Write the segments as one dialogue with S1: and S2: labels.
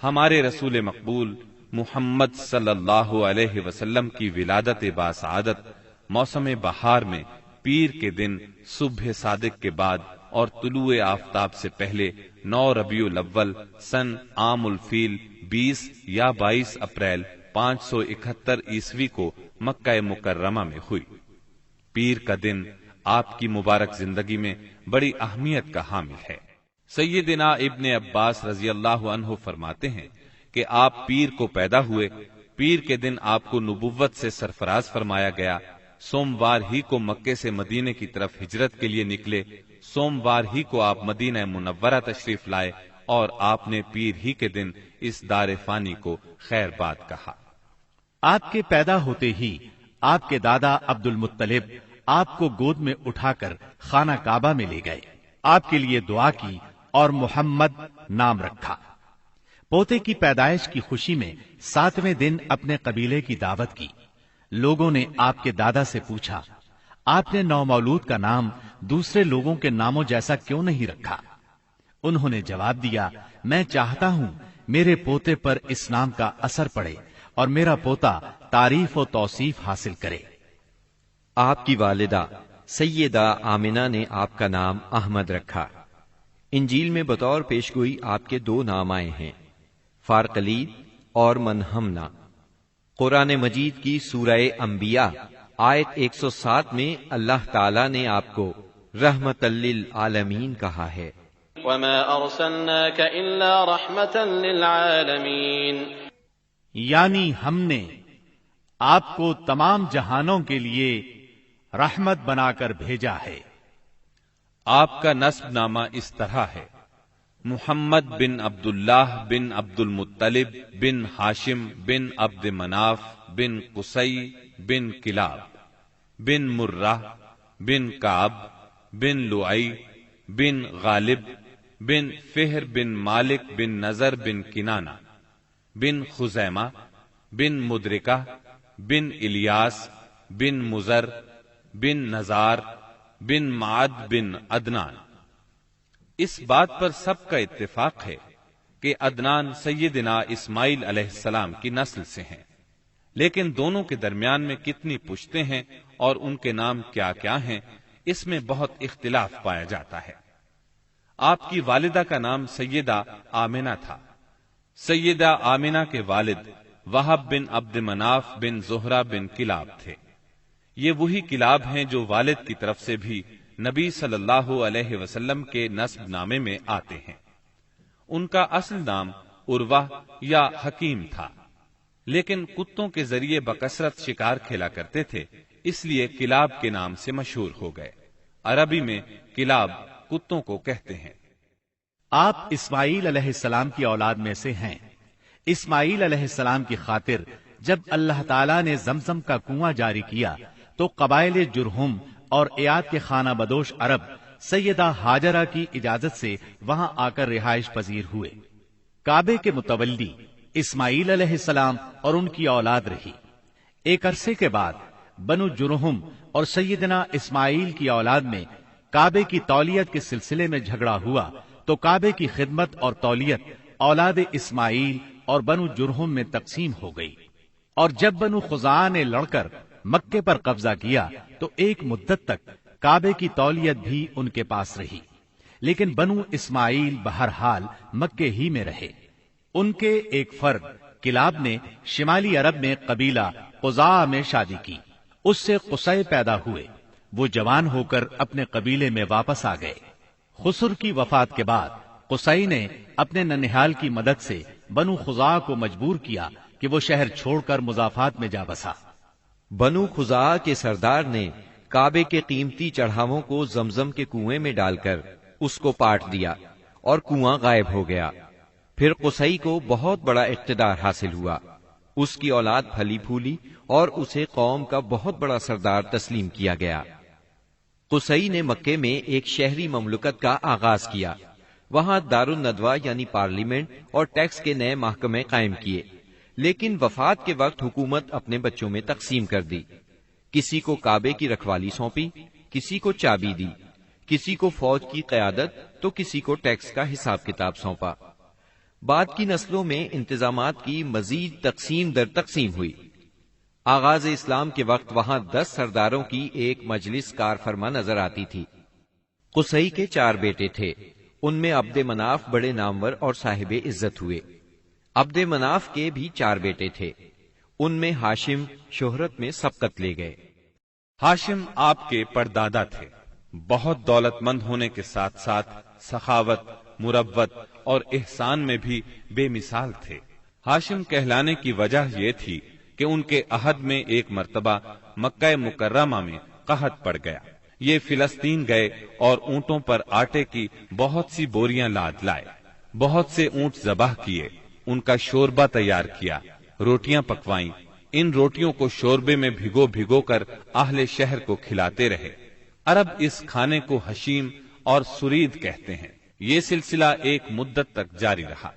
S1: ہمارے رسول مقبول محمد صلی اللہ علیہ وسلم کی ولادت باسعادت موسم بہار میں پیر کے دن صبح صادق کے بعد اور طلوع آفتاب سے پہلے 9 ربیع الاول سن عام الفیل 20 یا 22 اپریل 571 عیسوی کو مکہ مکرمہ میں ہوئی۔ پیر کا دن آپ کی مبارک زندگی میں بڑی اہمیت کا حامل ہے۔ سیدنا ابن عباس رضی اللہ عنہ فرماتے ہیں کہ آپ پیر کو پیدا ہوئے، پیر کے دن آپ کو نبوت سے سرفراز فرمایا گیا، سوموار ہی کو مکے سے مدینے کی طرف ہجرت کے لیے نکلے، سوموار ہی کو آپ مدینہ منورہ تشریف لائے اور آپ نے پیر ہی کے دن اس دار فانی کو خیر باد کہا۔
S2: آپ کے پیدا ہوتے ہی آپ کے دادا عبد المطلب آپ کو گود میں اٹھا کر خانہ کعبہ میں لے گئے، آپ کے لیے دعا کی اور محمد نام رکھا۔ پوتے کی پیدائش کی خوشی میں 7ویں دن اپنے قبیلے کی دعوت کی۔ لوگوں نے آپ کے دادا سے پوچھا، آپ نے نومولود کا نام دوسرے لوگوں کے ناموں جیسا کیوں نہیں رکھا؟ انہوں نے جواب دیا، میں چاہتا ہوں میرے پوتے پر اس نام کا اثر پڑے اور میرا پوتا تعریف و توصیف حاصل کرے۔
S3: آپ کی والدہ سیدہ آمنہ نے آپ کا نام احمد رکھا۔ انجیل میں بطور پیشگوئی آپ کے 2 نام آئے ہیں، فارقلید اور منہمنا۔ قرآن مجید کی سورہ انبیاء آیت 107 میں اللہ تعالیٰ نے آپ کو رحمت للعالمین کہا ہے،
S4: وَمَا أَرْسَلْنَاكَ إِلَّا رَحْمَةً لِلْعَالَمِينَ،
S2: یعنی ہم نے آپ کو تمام جہانوں کے لیے رحمت بنا کر بھیجا ہے۔
S1: آپ کا نسب نامہ اس طرح ہے، محمد بن عبداللہ بن عبد المطلب بن ہاشم بن عبد مناف بن قصی بن کلاب بن مرہ بن کعب بن لعی بن غالب بن فہر بن مالک بن نظر بن کنانہ بن خزیمہ بن مدرکہ بن الیاس بن مزر بن نزار بن معد بن عدنان۔ اس بات پر سب کا اتفاق ہے کہ عدنان سیدنا اسماعیل علیہ السلام کی نسل سے ہیں، لیکن دونوں کے درمیان میں کتنی پشتیں ہیں اور ان کے نام کیا کیا ہیں، اس میں بہت اختلاف پایا جاتا ہے۔ آپ کی والدہ کا نام سیدہ آمنہ تھا۔ سیدہ آمنہ کے والد وہب بن عبد مناف بن زہرہ بن کلاب تھے۔ یہ وہی کلاب ہیں جو والد کی طرف سے بھی نبی صلی اللہ علیہ وسلم کے نسب نامے میں آتے ہیں۔ ان کا اصل نام عروہ یا حکیم تھا، لیکن کتوں کے ذریعے بکثرت شکار کھیلا کرتے تھے، اس لیے کلاب کے نام سے مشہور ہو گئے۔ عربی میں کلاب کتوں کو کہتے ہیں۔
S2: آپ اسماعیل علیہ السلام کی اولاد میں سے ہیں۔ اسماعیل علیہ السلام کی خاطر جب اللہ تعالیٰ نے زمزم کا کنواں جاری کیا تو قبائل جرہم اور ایاد کے خانہ بدوش عرب سیدہ ہاجرہ کی اجازت سے وہاں آ کر رہائش پذیر ہوئے۔ کعبے کے متولی اسماعیل علیہ السلام اور ان کی اولاد رہی۔ ایک عرصے کے بعد بنو جرہم اور سیدنا اسماعیل کی اولاد میں کعبے کی تولیت کے سلسلے میں جھگڑا ہوا تو کعبے کی خدمت اور تولیت اولاد اسماعیل اور بنو جرہم میں تقسیم ہو گئی، اور جب بنو خزاعہ نے لڑ کر مکے پر قبضہ کیا تو ایک مدت تک کعبے کی تولیت بھی ان کے پاس رہی، لیکن بنو اسماعیل بہرحال مکے ہی میں رہے۔ ان کے ایک فرد کلاب نے شمالی عرب میں قبیلہ قزاعہ میں شادی کی، اس سے قصی پیدا ہوئے۔ وہ جوان ہو کر اپنے قبیلے میں واپس آ گئے۔ خسر کی وفات کے بعد قصی نے اپنے ننہال کی مدد سے بنو خزاعہ کو مجبور کیا کہ وہ شہر چھوڑ کر مضافات میں جا بسا۔
S3: بنو خزاعہ کے سردار نے کعبے کے قیمتی چڑھاووں کو زمزم کے کنویں میں ڈال کر اس کو پاٹ دیا اور کنواں غائب ہو گیا۔ پھر قصی کو بہت بڑا اقتدار حاصل ہوا، اس کی اولاد پھلی پھولی اور اسے قوم کا بہت بڑا سردار تسلیم کیا گیا۔ قصی نے مکے میں ایک شہری مملکت کا آغاز کیا، وہاں دارالندوہ یعنی پارلیمنٹ اور ٹیکس کے نئے محکمے قائم کیے، لیکن وفات کے وقت حکومت اپنے بچوں میں تقسیم کر دی۔ کسی کو کعبے کی رکھوالی سونپی، کسی کو چابی دی، کسی کو فوج کی قیادت تو کسی کو ٹیکس کا حساب کتاب سونپا۔ بعد کی نسلوں میں انتظامات کی مزید تقسیم در تقسیم ہوئی۔ آغاز اسلام کے وقت وہاں 10 سرداروں کی ایک مجلس کار فرما نظر آتی تھی۔ قصی کے 4 بیٹے تھے، ان میں عبد مناف بڑے نامور اور صاحب عزت ہوئے۔ عبد مناف کے بھی 4 بیٹے تھے، ان میں ہاشم شہرت میں سبقت لے گئے۔
S1: ہاشم آپ کے پردادا تھے، بہت دولت مند ہونے کے ساتھ ساتھ سخاوت، مروت اور احسان میں بھی بے مثال تھے۔ ہاشم کہلانے کی وجہ یہ تھی کہ ان کے عہد میں ایک مرتبہ مکہ مکرمہ میں قحط پڑ گیا۔ یہ فلسطین گئے اور اونٹوں پر آٹے کی بہت سی بوریاں لاد لائے، بہت سے اونٹ ذبح کیے، ان کا شوربہ تیار کیا، روٹیاں پکوائیں، ان روٹیوں کو شوربے میں بھگو بھگو کر اہل شہر کو کھلاتے رہے۔ عرب اس کھانے کو حشیم اور سرید کہتے ہیں۔ یہ سلسلہ ایک مدت تک جاری رہا،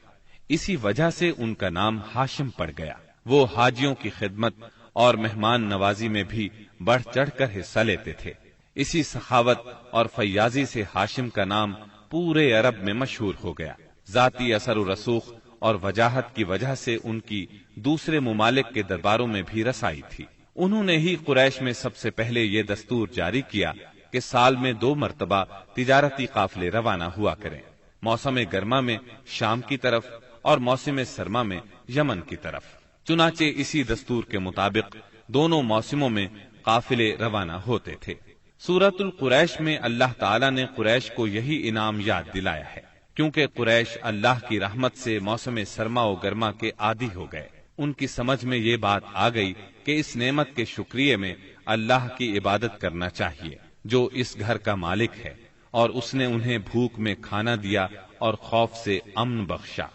S1: اسی وجہ سے ان کا نام ہاشم پڑ گیا۔ وہ حاجیوں کی خدمت اور مہمان نوازی میں بھی بڑھ چڑھ کر حصہ لیتے تھے۔ اسی سخاوت اور فیاضی سے ہاشم کا نام پورے عرب میں مشہور ہو گیا۔ ذاتی اثر و رسوخ اور وجاہت کی وجہ سے ان کی دوسرے ممالک کے درباروں میں بھی رسائی تھی۔ انہوں نے ہی قریش میں سب سے پہلے یہ دستور جاری کیا کہ سال میں 2 مرتبہ تجارتی قافلے روانہ ہوا کریں، موسم گرما میں شام کی طرف اور موسم سرما میں یمن کی طرف۔ چنانچہ اسی دستور کے مطابق دونوں موسموں میں قافلے روانہ ہوتے تھے۔ سورۃ القریش میں اللہ تعالیٰ نے قریش کو یہی انعام یاد دلایا ہے، کیونکہ قریش اللہ کی رحمت سے موسم سرما و گرما کے عادی ہو گئے۔ ان کی سمجھ میں یہ بات آ گئی کہ اس نعمت کے شکریہ میں اللہ کی عبادت کرنا چاہیے جو اس گھر کا مالک ہے، اور اس نے انہیں بھوک میں کھانا دیا اور خوف سے امن بخشا۔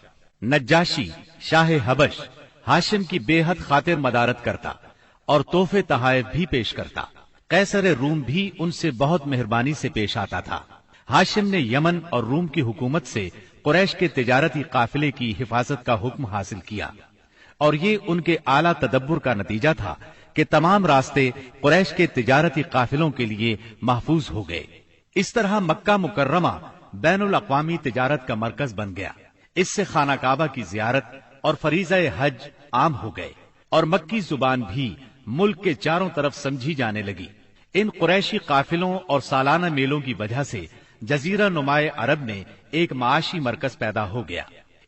S2: نجاشی شاہ حبش ہاشم کی بے حد خاطر مدارت کرتا اور تحفے تحائف بھی پیش کرتا۔ قیصر روم بھی ان سے بہت مہربانی سے پیش آتا تھا۔ ہاشم نے یمن اور روم کی حکومت سے قریش کے تجارتی قافلے کی حفاظت کا حکم حاصل کیا، اور یہ ان کے اعلیٰ تدبر کا نتیجہ تھا کہ تمام راستے قریش کے تجارتی قافلوں کے لیے محفوظ ہو گئے۔ اس طرح مکہ مکرمہ بین الاقوامی تجارت کا مرکز بن گیا۔ اس سے خانہ کعبہ کی زیارت اور فریضہ حج عام ہو گئے، اور مکی زبان بھی ملک کے چاروں طرف سمجھی جانے لگی۔ ان قریشی قافلوں اور سالانہ میلوں کی وجہ سے جزیرہ نمائے عرب میں ایک معاشی مرکز پیدا ہو گیا۔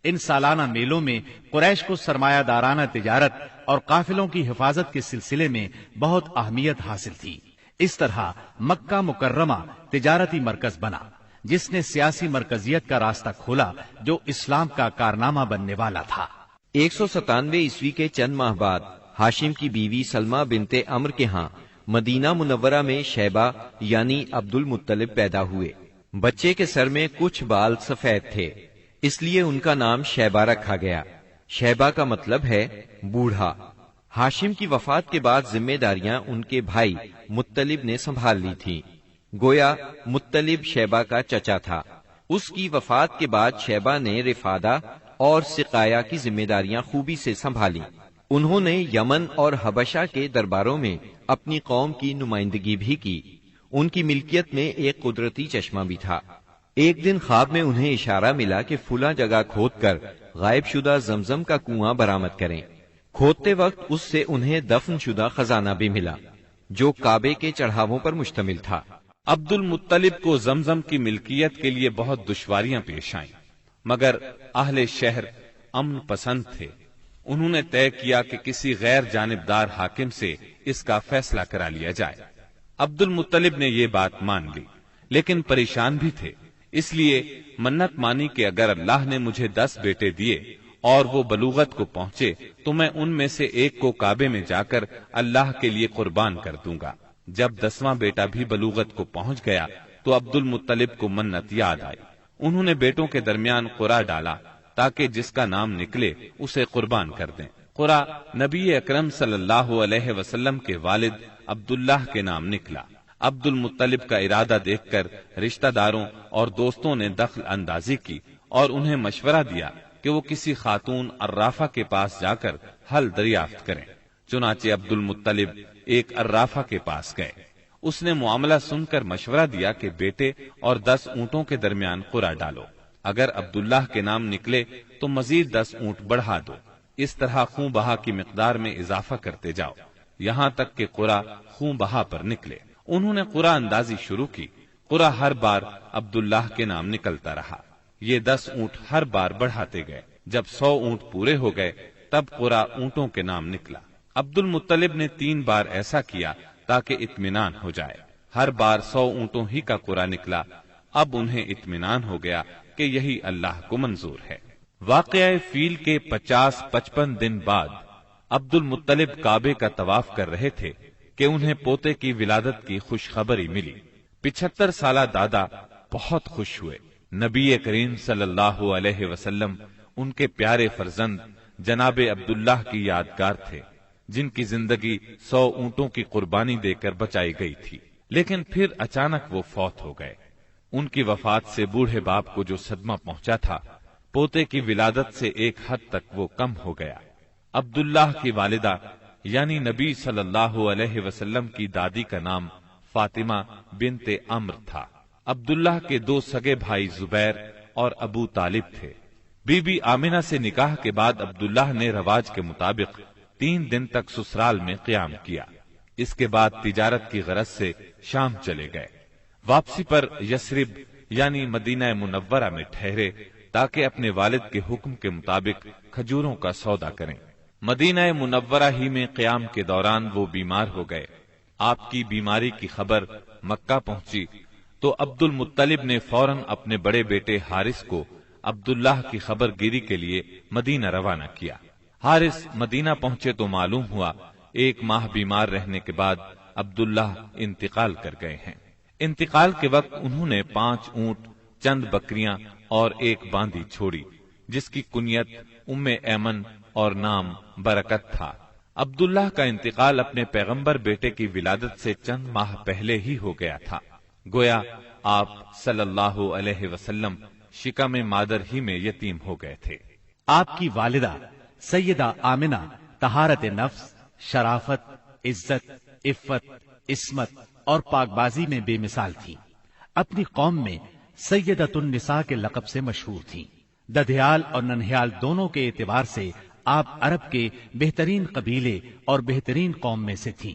S2: ان سالانہ میلوں میں قریش کو سرمایہ دارانہ تجارت اور قافلوں کی حفاظت کے سلسلے میں بہت اہمیت حاصل تھی۔ اس طرح مکہ مکرمہ تجارتی مرکز بنا، جس نے سیاسی مرکزیت کا راستہ کھولا جو اسلام کا کارنامہ بننے والا تھا۔
S3: 197 عیسوی کے چند ماہ بعد ہاشم کی بیوی سلمہ بنت عمر کے ہاں مدینہ منورہ میں شیبہ یعنی عبد المطلب پیدا ہوئے۔ بچے کے سر میں کچھ بال سفید تھے، اس لیے ان کا نام شیبہ رکھا گیا۔ شیبہ کا مطلب ہے بوڑھا۔ ہاشم کی وفات کے بعد ذمہ داریاں ان کے بھائی مطلب نے سنبھال لی تھی۔ گویا مطلب شیبہ کا چچا تھا۔ اس کی وفات کے بعد شیبہ نے رفادہ اور سقایا کی ذمہ داریاں خوبی سے سنبھالی۔ انہوں نے یمن اور حبشہ کے درباروں میں اپنی قوم کی نمائندگی بھی کی۔ ان کی ملکیت میں ایک قدرتی چشمہ بھی تھا۔ ایک دن خواب میں انہیں اشارہ ملا کہ فلاں جگہ کھود کر غائب شدہ زمزم کا کنواں برآمد کریں۔ کھودتے وقت اس سے انہیں دفن شدہ خزانہ بھی ملا جو کعبے کے چڑھاووں پر مشتمل تھا۔
S1: عبد المطلب کو زمزم کی ملکیت کے لیے بہت دشواریاں پیش آئیں، مگر اہل شہر امن پسند تھے۔ انہوں نے طے کیا کہ کسی غیر جانبدار حاکم سے اس کا فیصلہ کرا لیا جائے۔ عبد المطلب نے یہ بات مان لی، لیکن پریشان بھی تھے، اس لیے منت مانی کہ اگر اللہ نے مجھے 10 بیٹے دیے اور وہ بلوغت کو پہنچے تو میں ان میں سے ایک کو کعبے میں جا کر اللہ کے لیے قربان کر دوں گا۔ جب 10واں بیٹا بھی بلوغت کو پہنچ گیا تو عبد المطلب کو منت یاد آئی۔ انہوں نے بیٹوں کے درمیان قرعہ ڈالا تاکہ جس کا نام نکلے اسے قربان کر دیں۔ قرعہ نبی اکرم صلی اللہ علیہ وسلم کے والد عبداللہ کے نام نکلا۔ عبد المطلب کا ارادہ دیکھ کر رشتہ داروں اور دوستوں نے دخل اندازی کی اور انہیں مشورہ دیا کہ وہ کسی خاتون عرافہ کے پاس جا کر حل دریافت کریں۔ چنانچہ عبد المطلب ایک عرافہ کے پاس گئے۔ اس نے معاملہ سن کر مشورہ دیا کہ بیٹے اور 10 اونٹوں کے درمیان قرعہ ڈالو۔ اگر عبداللہ کے نام نکلے تو مزید 10 اونٹ بڑھا دو۔ اس طرح خون بہا کی مقدار میں اضافہ کرتے جاؤ یہاں تک کہ قرا خون بہا پر نکلے۔ انہوں نے قرا اندازی شروع کی۔ قرا ہر بار عبداللہ کے نام نکلتا رہا۔ یہ 10 اونٹ ہر بار بڑھاتے گئے۔ جب 100 اونٹ پورے ہو گئے تب قرا اونٹوں کے نام نکلا۔ عبد المطلب نے 3 بار ایسا کیا تاکہ اطمینان ہو جائے۔ ہر بار 100 اونٹوں ہی کا قرا نکلا۔ اب انہیں اطمینان ہو گیا کہ یہی اللہ کو منظور ہے۔ واقعہ فیل کے 50-55 دن بعد عبد المطلب کعبے کا طواف کر رہے تھے کہ انہیں پوتے کی ولادت کی خوشخبری ملی۔ 75 سالہ دادا بہت خوش ہوئے۔ نبی کریم صلی اللہ علیہ وسلم ان کے پیارے فرزند جناب عبداللہ کی یادگار تھے، جن کی زندگی 100 اونٹوں کی قربانی دے کر بچائی گئی تھی، لیکن پھر اچانک وہ فوت ہو گئے۔ ان کی وفات سے بوڑھے باپ کو جو صدمہ پہنچا تھا، پوتے کی ولادت سے ایک حد تک وہ کم ہو گیا۔ عبداللہ کی والدہ یعنی نبی صلی اللہ علیہ وسلم کی دادی کا نام فاطمہ بنت عمر تھا۔ عبداللہ کے 2 سگے بھائی زبیر اور ابو طالب تھے۔ بی بی آمنہ سے نکاح کے بعد عبداللہ نے رواج کے مطابق 3 دن تک سسرال میں قیام کیا۔ اس کے بعد تجارت کی غرض سے شام چلے گئے۔ واپسی پر یثرب یعنی مدینہ منورہ میں ٹھہرے تاکہ اپنے والد کے حکم کے مطابق کھجوروں کا سودا کریں۔ مدینہ منورہ ہی میں قیام کے دوران وہ بیمار ہو گئے۔ آپ کی بیماری کی خبر مکہ پہنچی تو عبد المطلب نے فوراً اپنے بڑے بیٹے حارث کو عبداللہ کی خبر گیری کے لیے مدینہ روانہ کیا۔ حارث مدینہ پہنچے تو معلوم ہوا 1 ماہ بیمار رہنے کے بعد عبداللہ انتقال کر گئے ہیں۔ انتقال کے وقت انہوں نے 5 اونٹ، چند بکریاں اور 1 باندی چھوڑی، جس کی کنیت ام ایمن اور نام برکت تھا۔ عبداللہ کا انتقال اپنے پیغمبر بیٹے کی ولادت سے چند ماہ پہلے ہی ہو گیا تھا۔ گویا آپ صلی اللہ علیہ وسلم شکم مادر ہی میں یتیم ہو گئے تھے۔
S2: آپ کی والدہ سیدہ آمنہ طہارت نفس، شرافت، عزت، عفت، عصمت اور پاک بازی میں بے مثال تھی۔ اپنی قوم میں سیدۃ النساء کے لقب سے مشہور تھیں۔ ددھیال اور ننہیال دونوں کے اعتبار سے آپ عرب کے بہترین قبیلے اور بہترین قوم میں سے تھیں۔